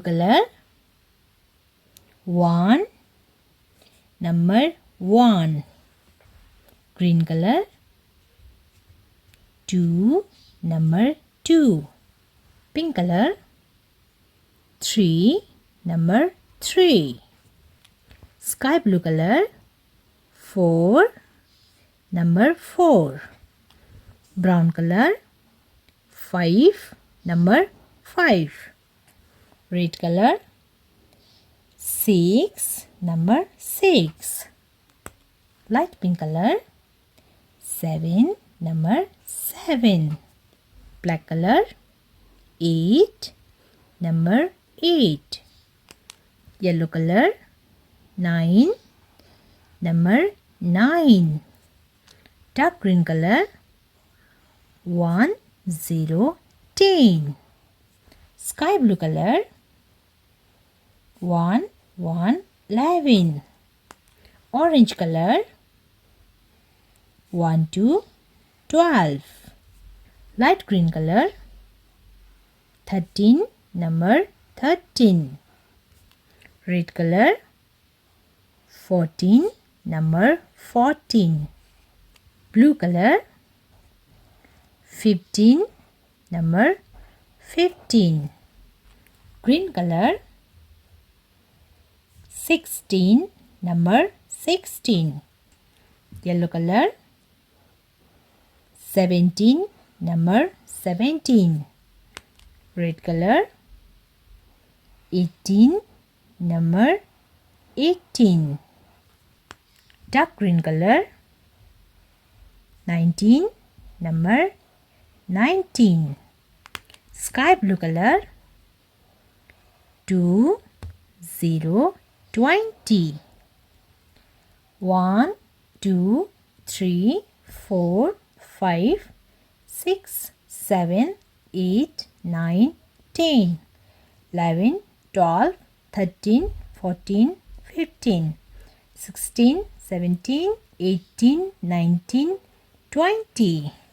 color. 1. Number 1. Green color. 2. Number 2. Pink color. 3. Number 3. Sky blue color. 4. Number 4. Brown color. 5. Number 5. Red color. 6. Number 6. Light pink color. 7. Number 7. Black color. 8. Number 8. Yellow color. 9. Number 9. Dark green color. 1, 0, 10. Sky blue color. 1, 1, 11. Orange color. 1 to 12. Light green color. 13. Number 13. Red color. 14. Number 14. Blue color. 15. Number 15. Green color. 16. Number 16. Yellow color. 17. Number 17. Red color. 18. Number 18. Dark green color. 19. Number 19. Sky blue color. 2, 0, 20. 1, 2, 3, 4, 5, 6, 7, 8, 9, 10, 11, 12, 13, 14, 15, 16, 17, 18, 19, 20.